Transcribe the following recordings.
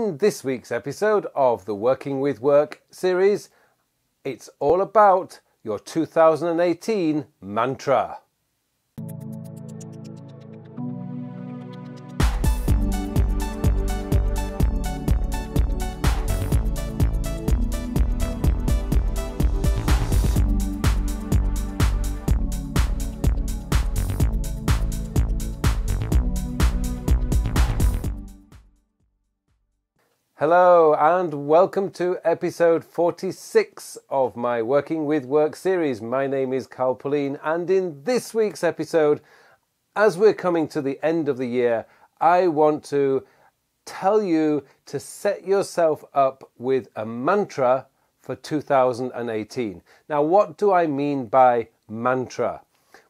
In this week's episode of the Working with Work series, it's all about your 2018 mantra. Hello and welcome to episode 46 of my Working with Work series. My name is Carl Pauline, and in this week's episode, as we're coming to the end of the year, I want to tell you to set yourself up with a mantra for 2018. Now, what do I mean by mantra?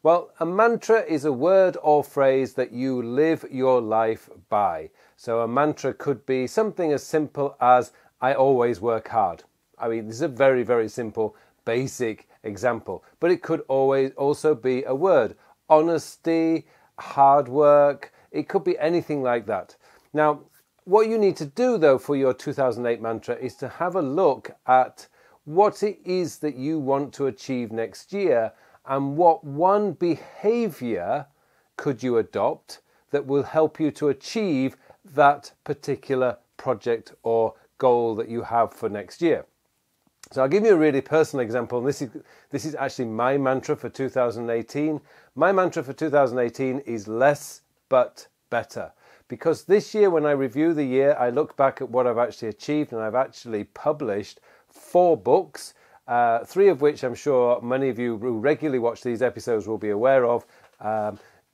Well, a mantra is a word or phrase that you live your life by. So a mantra could be something as simple as, I always work hard. I mean, this is a very, very simple, basic example. But it could always also be a word. Honesty, hard work, it could be anything like that. Now, what you need to do, though, for your 2008 mantra is to have a look at what it is that you want to achieve next year and what one behavior could you adopt that will help you to achieve that particular project or goal that you have for next year. So I'll give you a really personal example. And this is actually my mantra for 2018. My mantra for 2018 is less but better. Because this year, when I review the year, I look back at what I've actually achieved, and I've actually published 4 books, 3 of which I'm sure many of you who regularly watch these episodes will be aware of.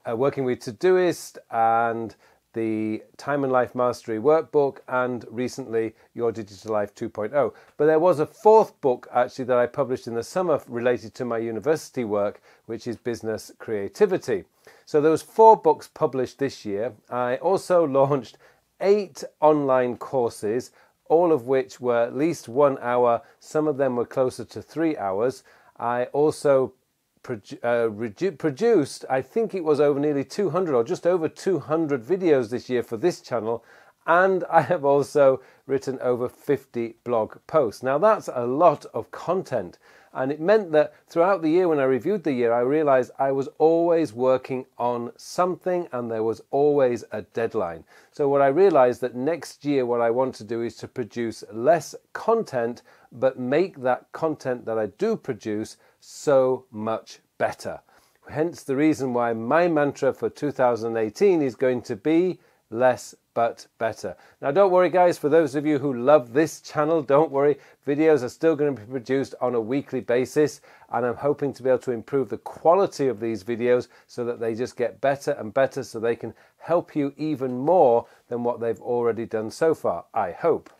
Working with Todoist and the Time and Life Mastery Workbook, and recently Your Digital Life 2.0. But there was a 4th book actually that I published in the summer related to my university work, which is Business Creativity. So those 4 books published this year. I also launched 8 online courses, all of which were at least 1 hour. Some of them were closer to 3 hours. I also produced, I think it was over nearly 200 or just over 200 videos this year for this channel, and I have also written over 50 blog posts. Now that's a lot of content, and it meant that throughout the year, when I reviewed the year, I realized I was always working on something and there was always a deadline. So what I realized that next year what I want to do is to produce less content, but make that content that I do produce so much better. Hence the reason why my mantra for 2018 is going to be less but better. Now don't worry guys, for those of you who love this channel, don't worry, videos are still going to be produced on a weekly basis, and I'm hoping to be able to improve the quality of these videos so that they just get better and better, so they can help you even more than what they've already done so far, I hope.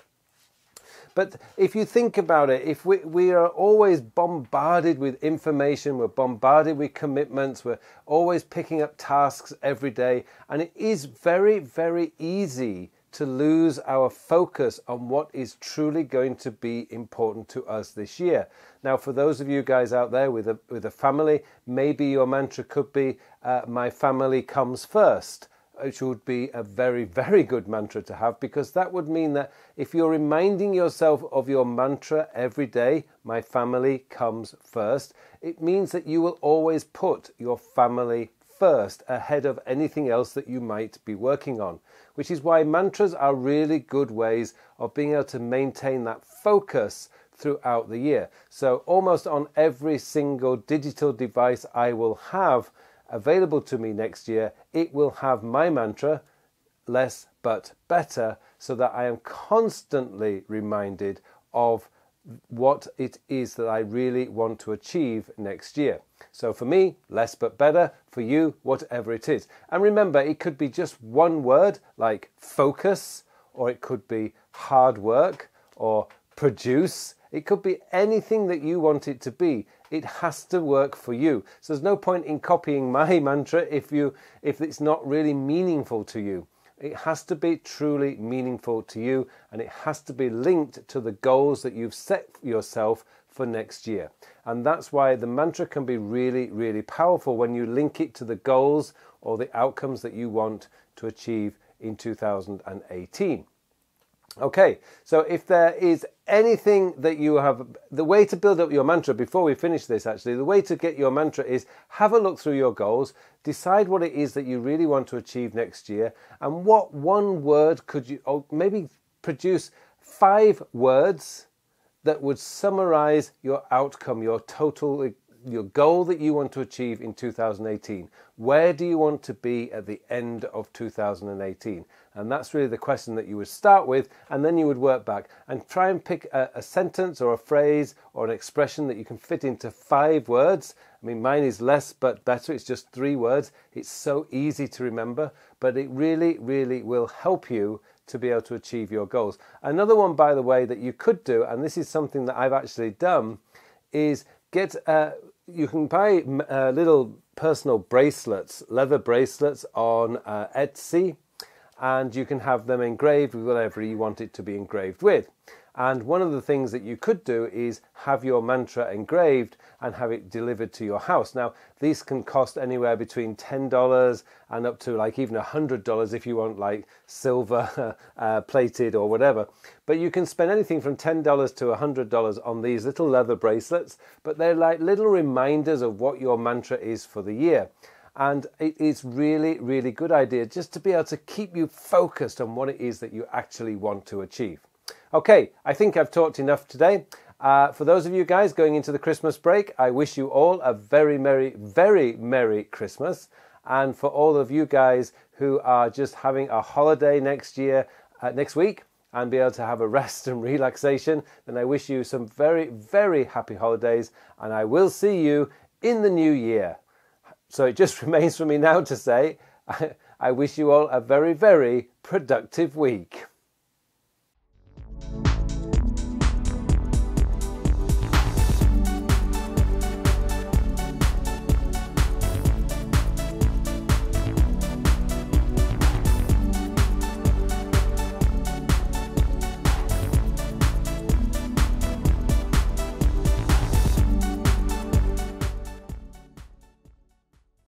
But if you think about it, if we are always bombarded with information, we're bombarded with commitments, we're always picking up tasks every day, and it is very, very easy to lose our focus on what is truly going to be important to us this year. Now, for those of you guys out there with a family, maybe your mantra could be, my family comes first. Which would be a very, very good mantra to have, because that would mean that if you're reminding yourself of your mantra every day, my family comes first, it means that you will always put your family first ahead of anything else that you might be working on, which is why mantras are really good ways of being able to maintain that focus throughout the year. So almost on every single digital device I will have available to me next year, it will have my mantra, less but better, so that I am constantly reminded of what it is that I really want to achieve next year. So for me, less but better. For you, whatever it is. And remember, it could be just one word like focus, or it could be hard work, or produce. It could be anything that you want it to be. It has to work for you. So there's no point in copying my mantra if it's not really meaningful to you. It has to be truly meaningful to you, and it has to be linked to the goals that you've set yourself for next year. And that's why the mantra can be really, really powerful when you link it to the goals or the outcomes that you want to achieve in 2018. Okay, so if there is anything that you have, the way to build up your mantra, before we finish this actually, the way to get your mantra is have a look through your goals, decide what it is that you really want to achieve next year, and what one word could you, or maybe produce 5 words that would summarize your outcome, your total, your goal that you want to achieve in 2018. Where do you want to be at the end of 2018? And that's really the question that you would start with, and then you would work back and try and pick a sentence or a phrase or an expression that you can fit into 5 words. I mean, mine is less but better. It's just 3 words. It's so easy to remember, but it really, really will help you to be able to achieve your goals. Another one, by the way, that you could do, and this is something that I've actually done, is get you can buy little personal bracelets, leather bracelets on Etsy, and you can have them engraved with whatever you want it to be engraved with. And one of the things that you could do is have your mantra engraved and have it delivered to your house. Now, these can cost anywhere between $10 and up to like even $100 if you want like silver plated or whatever. But you can spend anything from $10 to $100 on these little leather bracelets, but they're like little reminders of what your mantra is for the year. And it is really, really good idea just to be able to keep you focused on what it is that you actually want to achieve. Okay, I think I've talked enough today. For those of you guys going into the Christmas break, I wish you all a very merry Christmas. And for all of you guys who are just having a holiday next week, and be able to have a rest and relaxation, then I wish you some very happy holidays, and I will see you in the new year. So it just remains for me now to say, I wish you all a very productive week.